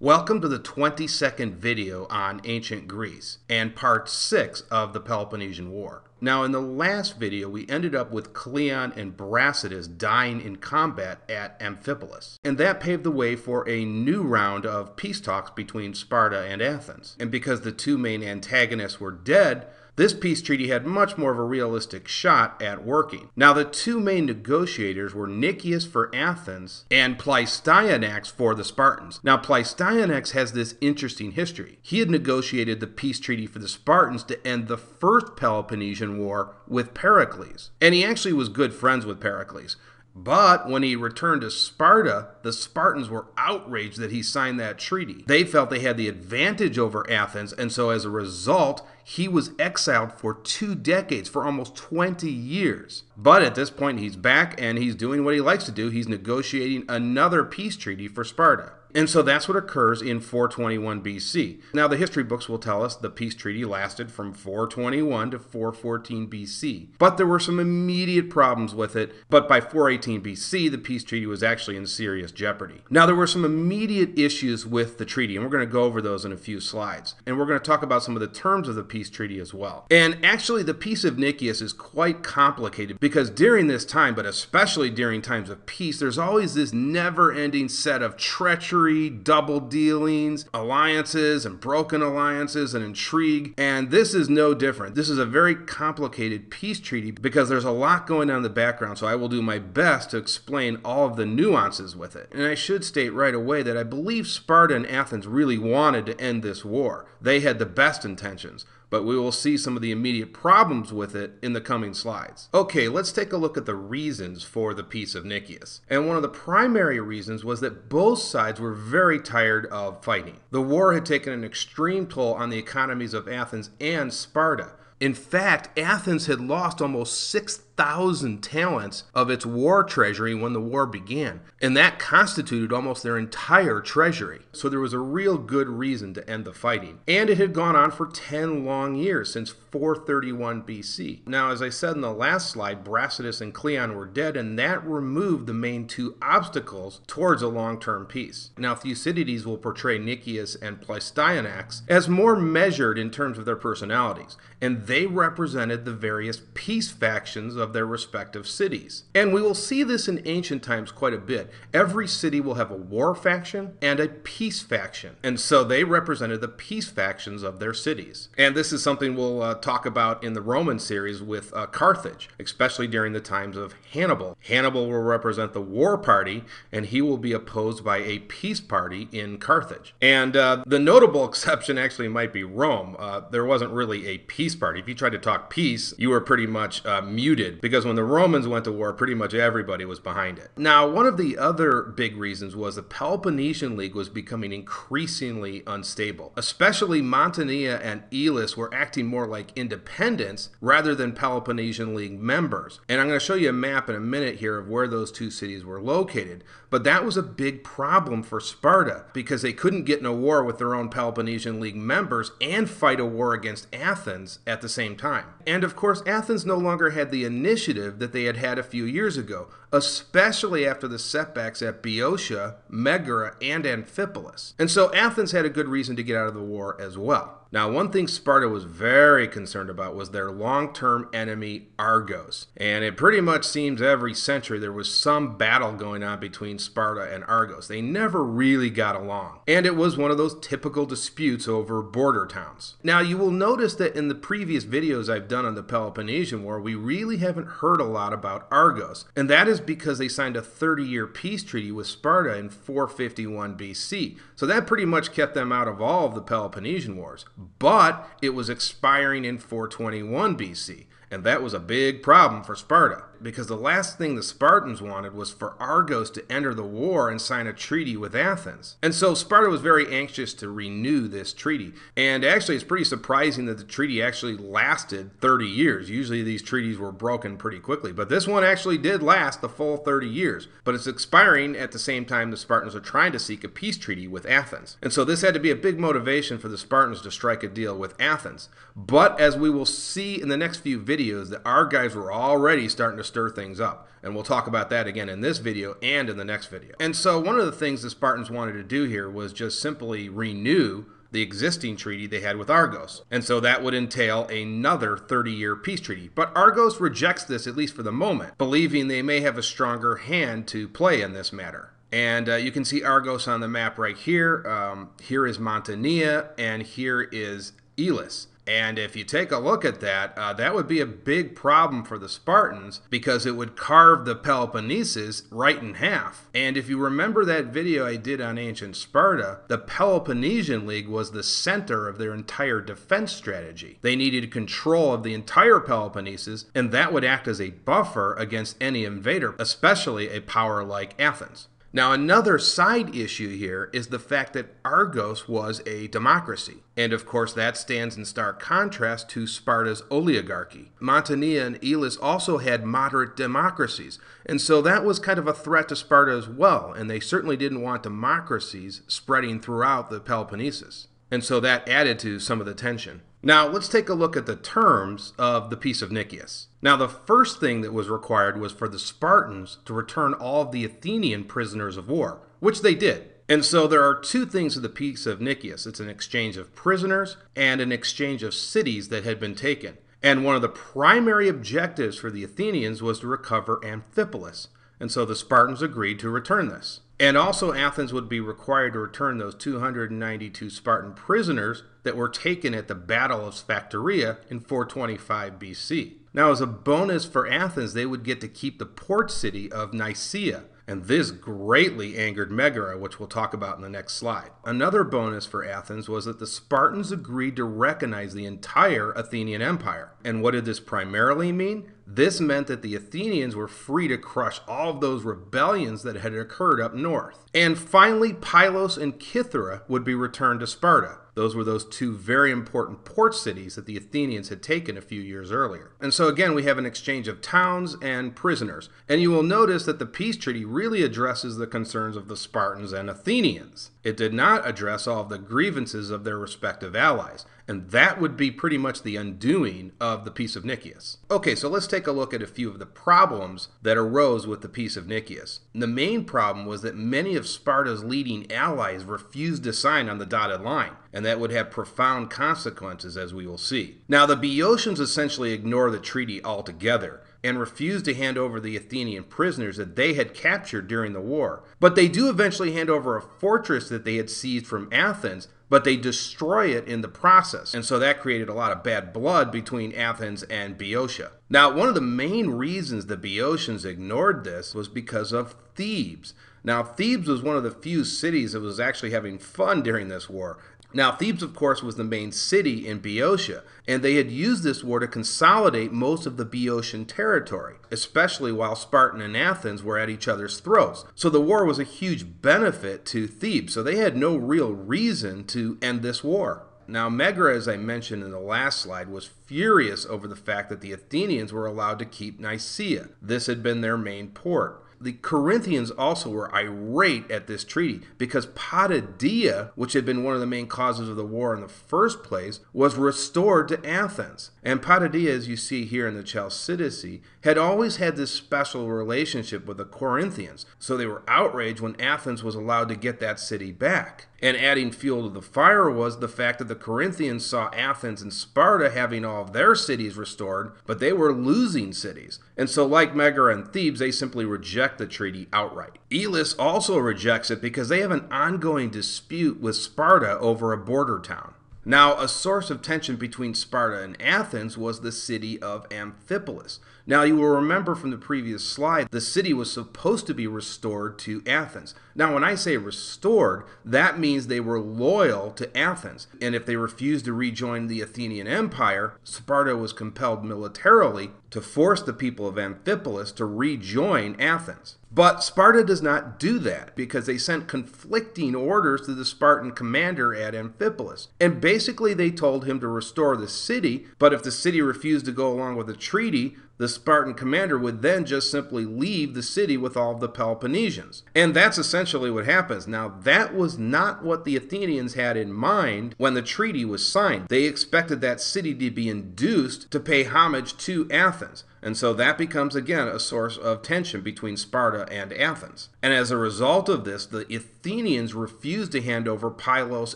Welcome to the 22nd video on ancient Greece and part 6 of the Peloponnesian War. Now in the last video we ended up with Cleon and Brasidas dying in combat at Amphipolis, and that paved the way for a new round of peace talks between Sparta and Athens. And because the two main antagonists were dead, this peace treaty had much more of a realistic shot at working. Now the two main negotiators were Nicias for Athens and Pleistoanax for the Spartans. Now Pleistoanax has this interesting history. He had negotiated the peace treaty for the Spartans to end the first Peloponnesian War with Pericles. And he actually was good friends with Pericles. But when he returned to Sparta, the Spartans were outraged that he signed that treaty. They felt they had the advantage over Athens, and so as a result, he was exiled for 2 decades, for almost 20 years. But at this point, he's back and he's doing what he likes to do. He's negotiating another peace treaty for Sparta. And so that's what occurs in 421 BC. Now the history books will tell us the peace treaty lasted from 421 to 414 BC. But there were some immediate problems with it. But by 418 BC, the peace treaty was actually in serious jeopardy. Now there were some immediate issues with the treaty, and we're going to go over those in a few slides. And we're going to talk about some of the terms of the peace treaty as well. And actually the Peace of Nikki is quite complicated because during this time, but especially during times of peace, there's always this never-ending set of treachery, double dealings, alliances and broken alliances and intrigue, and this is no different. This is a very complicated peace treaty because there's a lot going on in the background, so I will do my best to explain all of the nuances with it. And I should state right away that I believe Sparta and Athens really wanted to end this war. They had the best intentions, but we will see some of the immediate problems with it in the coming slides. Okay, let's take a look at the reasons for the Peace of Nikki. And one of the primary reasons was that both sides were very tired of fighting. The war had taken an extreme toll on the economies of Athens and Sparta. In fact, Athens had lost almost 6,000 talents of its war treasury when the war began, and that constituted almost their entire treasury. So there was a real good reason to end the fighting. And it had gone on for 10 long years, since 431 BC. Now, as I said in the last slide, Brasidas and Cleon were dead, and that removed the main two obstacles towards a long-term peace. Now, Thucydides will portray Nicias and Pleistoanax as more measured in terms of their personalities, and they represented the various peace factions of their respective cities. And we will see this in ancient times quite a bit. Every city will have a war faction and a peace faction. And so they represented the peace factions of their cities. And this is something we'll talk about in the Roman series with Carthage, especially during the times of Hannibal. Hannibal will represent the war party, and he will be opposed by a peace party in Carthage. And the notable exception actually might be Rome. There wasn't really a peace party. If you tried to talk peace, you were pretty much muted, because when the Romans went to war, pretty much everybody was behind it. Now, one of the other big reasons was the Peloponnesian League was becoming increasingly unstable. Especially Mantinea and Elis were acting more like independents rather than Peloponnesian League members. And I'm going to show you a map in a minute here of where those two cities were located. But that was a big problem for Sparta because they couldn't get in a war with their own Peloponnesian League members and fight a war against Athens at the same time. And of course, Athens no longer had the initiative that they had had a few years ago, especially after the setbacks at Boeotia, Megara, and Amphipolis. And so Athens had a good reason to get out of the war as well. Now, one thing Sparta was very concerned about was their long-term enemy, Argos. And it pretty much seems every century there was some battle going on between Sparta and Argos. They never really got along. And it was one of those typical disputes over border towns. Now, you will notice that in the previous videos I've done on the Peloponnesian War, we really haven't heard a lot about Argos. And that is because they signed a 30-year peace treaty with Sparta in 451 BC. So that pretty much kept them out of all of the Peloponnesian Wars. But it was expiring in 421 BC. And that was a big problem for Sparta, because the last thing the Spartans wanted was for Argos to enter the war and sign a treaty with Athens. And so Sparta was very anxious to renew this treaty. And actually, it's pretty surprising that the treaty actually lasted 30 years. Usually these treaties were broken pretty quickly, but this one actually did last the full 30 years. But it's expiring at the same time the Spartans are trying to seek a peace treaty with Athens. And so this had to be a big motivation for the Spartans to strike a deal with Athens. But as we will see in the next few videos, the Argives were already starting to stir things up. And we'll talk about that again in this video and in the next video. And so one of the things the Spartans wanted to do here was just simply renew the existing treaty they had with Argos. And so that would entail another 30-year peace treaty. But Argos rejects this, at least for the moment, believing they may have a stronger hand to play in this matter. And you can see Argos on the map right here. Here is Mantinea, and here is Elis. And if you take a look at that, that would be a big problem for the Spartans because it would carve the Peloponnesus right in half. And if you remember that video I did on ancient Sparta, the Peloponnesian League was the center of their entire defense strategy. They needed control of the entire Peloponnesus, and that would act as a buffer against any invader, especially a power like Athens. Now, another side issue here is the fact that Argos was a democracy. And of course, that stands in stark contrast to Sparta's oligarchy. Mantinea and Elis also had moderate democracies. And so that was kind of a threat to Sparta as well. And they certainly didn't want democracies spreading throughout the Peloponnesus. And so that added to some of the tension. Now, let's take a look at the terms of the Peace of Nikki. Now, the first thing that was required was for the Spartans to return all of the Athenian prisoners of war, which they did. And so there are two things of the Peace of Nikki. It's an exchange of prisoners and an exchange of cities that had been taken. And one of the primary objectives for the Athenians was to recover Amphipolis. And so the Spartans agreed to return this. And also Athens would be required to return those 292 Spartan prisoners that were taken at the Battle of Sphacteria in 425 BC. Now, as a bonus for Athens, they would get to keep the port city of Nicaea. And this greatly angered Megara, which we'll talk about in the next slide. Another bonus for Athens was that the Spartans agreed to recognize the entire Athenian Empire. And what did this primarily mean? This meant that the Athenians were free to crush all of those rebellions that had occurred up north. And finally, Pylos and Kythera would be returned to Sparta. Those were those two very important port cities that the Athenians had taken a few years earlier. And so again, we have an exchange of towns and prisoners. And you will notice that the peace treaty really addresses the concerns of the Spartans and Athenians. It did not address all of the grievances of their respective allies. And that would be pretty much the undoing of the Peace of Nikki. Okay, so let's take a look at a few of the problems that arose with the Peace of Nikki. The main problem was that many of Sparta's leading allies refused to sign on the dotted line, and that would have profound consequences, as we will see. Now, the Boeotians essentially ignore the treaty altogether and refused to hand over the Athenian prisoners that they had captured during the war. But they do eventually hand over a fortress that they had seized from Athens, but they destroy it in the process. And so that created a lot of bad blood between Athens and Boeotia. Now, one of the main reasons the Boeotians ignored this was because of Thebes. Now, Thebes was one of the few cities that was actually having fun during this war. Now, Thebes, of course, was the main city in Boeotia, and they had used this war to consolidate most of the Boeotian territory, especially while Sparta and Athens were at each other's throats. So the war was a huge benefit to Thebes, so they had no real reason to end this war. Now, Megara, as I mentioned in the last slide, was furious over the fact that the Athenians were allowed to keep Nicaea. This had been their main port. The Corinthians also were irate at this treaty because Potidaea, which had been one of the main causes of the war in the first place, was restored to Athens. And Potidaea, as you see here in the Chalcidice, had always had this special relationship with the Corinthians. So they were outraged when Athens was allowed to get that city back. And adding fuel to the fire was the fact that the Corinthians saw Athens and Sparta having all of their cities restored, but they were losing cities. And so like Megara and Thebes, they simply reject the treaty outright. Elis also rejects it because they have an ongoing dispute with Sparta over a border town. Now, a source of tension between Sparta and Athens was the city of Amphipolis. Now, you will remember from the previous slide, the city was supposed to be restored to Athens. Now, when I say restored, that means they were loyal to Athens. And if they refused to rejoin the Athenian Empire, Sparta was compelled militarily to force the people of Amphipolis to rejoin Athens. But Sparta does not do that because they sent conflicting orders to the Spartan commander at Amphipolis. And basically they told him to restore the city, but if the city refused to go along with the treaty, the Spartan commander would then just simply leave the city with all of the Peloponnesians. And that's essentially what happens. Now, that was not what the Athenians had in mind when the treaty was signed. They expected that city to be induced to pay homage to Athens. And so that becomes, again, a source of tension between Sparta and Athens. And as a result of this, the Athenians refused to hand over Pylos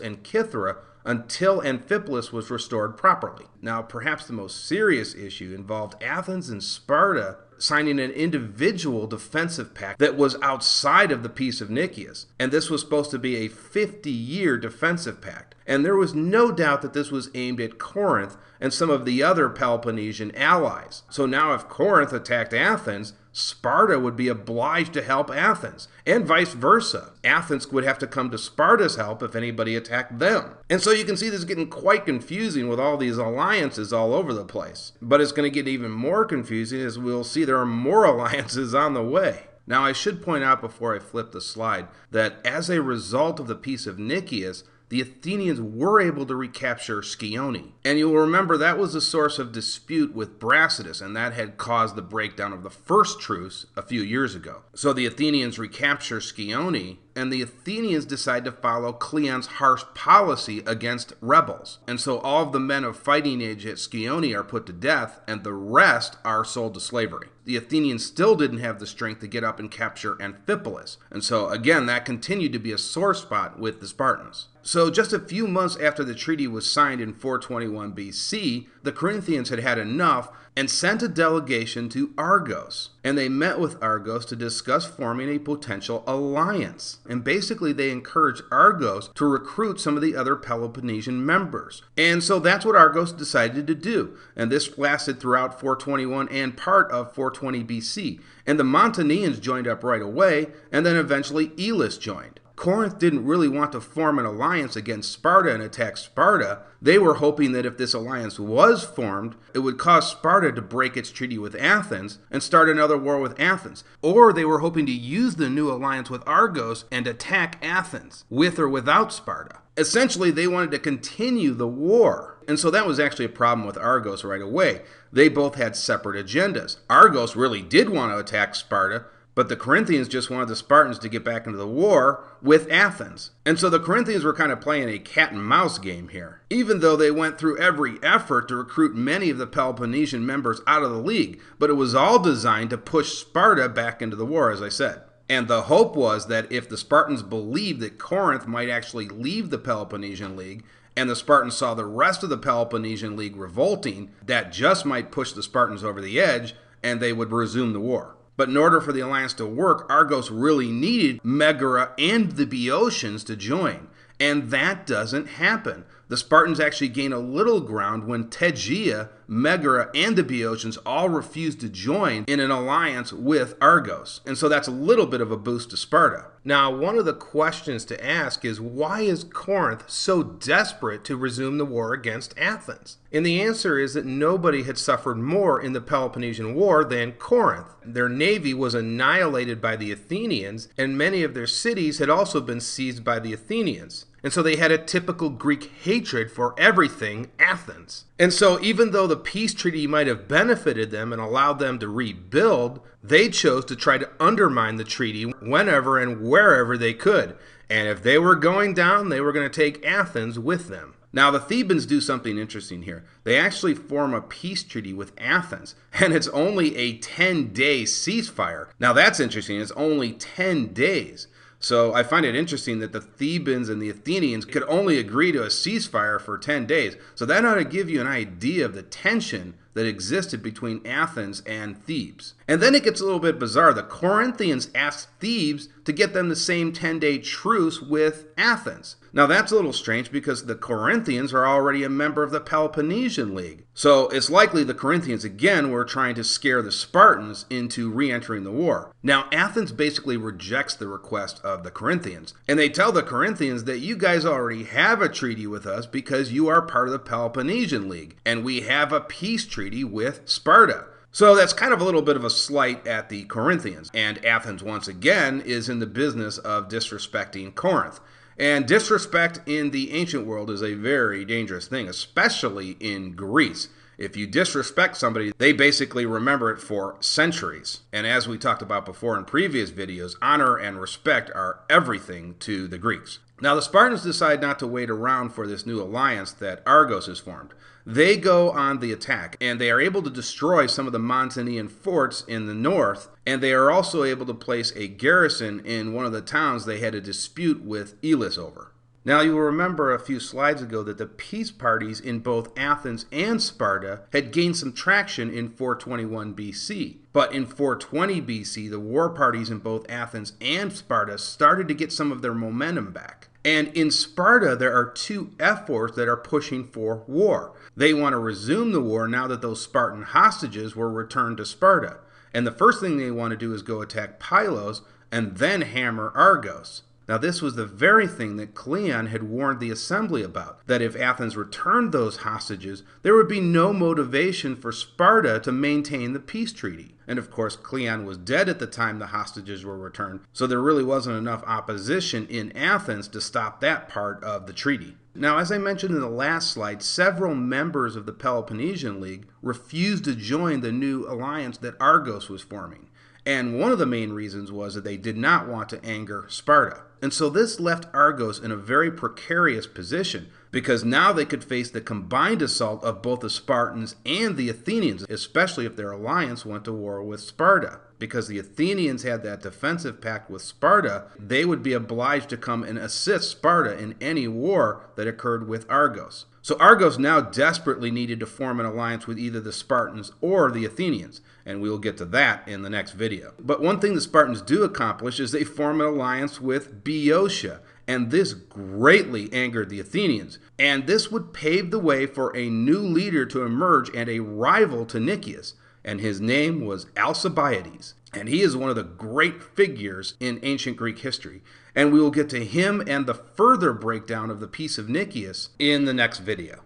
and Kythera until Amphipolis was restored properly. Now, perhaps the most serious issue involved Athens and Sparta signing an individual defensive pact that was outside of the Peace of Nikki. And this was supposed to be a 50-year defensive pact. And there was no doubt that this was aimed at Corinth and some of the other Peloponnesian allies. So now if Corinth attacked Athens, Sparta would be obliged to help Athens, and vice versa. Athens would have to come to Sparta's help if anybody attacked them. And so you can see this is getting quite confusing with all these alliances all over the place. But it's going to get even more confusing as we'll see there are more alliances on the way. Now, I should point out before I flip the slide that as a result of the Peace of Nikki, the Athenians were able to recapture Scione. And you'll remember that was a source of dispute with Brasidas, and that had caused the breakdown of the first truce a few years ago. So the Athenians recapture Scione, and the Athenians decide to follow Cleon's harsh policy against rebels. And so all of the men of fighting age at Scione are put to death, and the rest are sold to slavery. The Athenians still didn't have the strength to get up and capture Amphipolis. And so again, that continued to be a sore spot with the Spartans. So just a few months after the treaty was signed in 421 BC, the Corinthians had had enough and sent a delegation to Argos. And they met with Argos to discuss forming a potential alliance. And basically they encouraged Argos to recruit some of the other Peloponnesian members. And so that's what Argos decided to do. And this lasted throughout 421 and part of 420 BC. And the Mantineans joined up right away, and then eventually Elis joined. Corinth didn't really want to form an alliance against Sparta and attack Sparta. They were hoping that if this alliance was formed, it would cause Sparta to break its treaty with Athens and start another war with Athens. Or they were hoping to use the new alliance with Argos and attack Athens, with or without Sparta. Essentially, they wanted to continue the war. And so that was actually a problem with Argos right away. They both had separate agendas. Argos really did want to attack Sparta, but the Corinthians just wanted the Spartans to get back into the war with Athens. And so the Corinthians were kind of playing a cat and mouse game here. Even though they went through every effort to recruit many of the Peloponnesian members out of the league, but it was all designed to push Sparta back into the war, as I said. And the hope was that if the Spartans believed that Corinth might actually leave the Peloponnesian League, and the Spartans saw the rest of the Peloponnesian League revolting, that just might push the Spartans over the edge, and they would resume the war. But in order for the alliance to work, Argos really needed Megara and the Boeotians to join. And that doesn't happen. The Spartans actually gain a little ground when Tegea, Megara, and the Boeotians all refused to join in an alliance with Argos. And so that's a little bit of a boost to Sparta. Now, one of the questions to ask is, why is Corinth so desperate to resume the war against Athens? And the answer is that nobody had suffered more in the Peloponnesian War than Corinth. Their navy was annihilated by the Athenians, and many of their cities had also been seized by the Athenians. And so they had a typical Greek hatred for everything Athens. And so even though the peace treaty might have benefited them and allowed them to rebuild, they chose to try to undermine the treaty whenever and wherever they could. And if they were going down, they were going to take Athens with them. Now, the Thebans do something interesting here. They actually form a peace treaty with Athens, and it's only a 10-day ceasefire. Now, that's interesting. It's only 10 days. So I find it interesting that the Thebans and the Athenians could only agree to a ceasefire for 10 days. So that ought to give you an idea of the tension that existed between Athens and Thebes. And then it gets a little bit bizarre. The Corinthians asked Thebes to get them the same 10-day truce with Athens. Now that's a little strange because the Corinthians are already a member of the Peloponnesian League. So it's likely the Corinthians again were trying to scare the Spartans into re-entering the war. Now Athens basically rejects the request of the Corinthians. And they tell the Corinthians that you guys already have a treaty with us because you are part of the Peloponnesian League. And we have a peace treaty with Sparta. So that's kind of a little bit of a slight at the Corinthians. And Athens, once again, is in the business of disrespecting Corinth. And disrespect in the ancient world is a very dangerous thing, especially in Greece. If you disrespect somebody, they basically remember it for centuries. And as we talked about before in previous videos, honor and respect are everything to the Greeks. Now, the Spartans decide not to wait around for this new alliance that Argos has formed. They go on the attack, and they are able to destroy some of the Mantinean forts in the north, and they are also able to place a garrison in one of the towns they had a dispute with Elis over. Now, you will remember a few slides ago that the peace parties in both Athens and Sparta had gained some traction in 421 BC. But in 420 BC, the war parties in both Athens and Sparta started to get some of their momentum back. And in Sparta, there are two efforts that are pushing for war. They want to resume the war now that those Spartan hostages were returned to Sparta. And the first thing they want to do is go attack Pylos and then hammer Argos. Now, this was the very thing that Cleon had warned the assembly about, that if Athens returned those hostages, there would be no motivation for Sparta to maintain the peace treaty. And of course, Cleon was dead at the time the hostages were returned, so there really wasn't enough opposition in Athens to stop that part of the treaty. Now, as I mentioned in the last slide, several members of the Peloponnesian League refused to join the new alliance that Argos was forming. And one of the main reasons was that they did not want to anger Sparta. And so this left Argos in a very precarious position, because now they could face the combined assault of both the Spartans and the Athenians, especially if their alliance went to war with Sparta. Because the Athenians had that defensive pact with Sparta, they would be obliged to come and assist Sparta in any war that occurred with Argos. So Argos now desperately needed to form an alliance with either the Spartans or the Athenians, and we will get to that in the next video. But one thing the Spartans do accomplish is they form an alliance with Boeotia, and this greatly angered the Athenians. And this would pave the way for a new leader to emerge and a rival to Nicias, and his name was Alcibiades. And he is one of the great figures in ancient Greek history. And we will get to him and the further breakdown of the Peace of Nikki in the next video.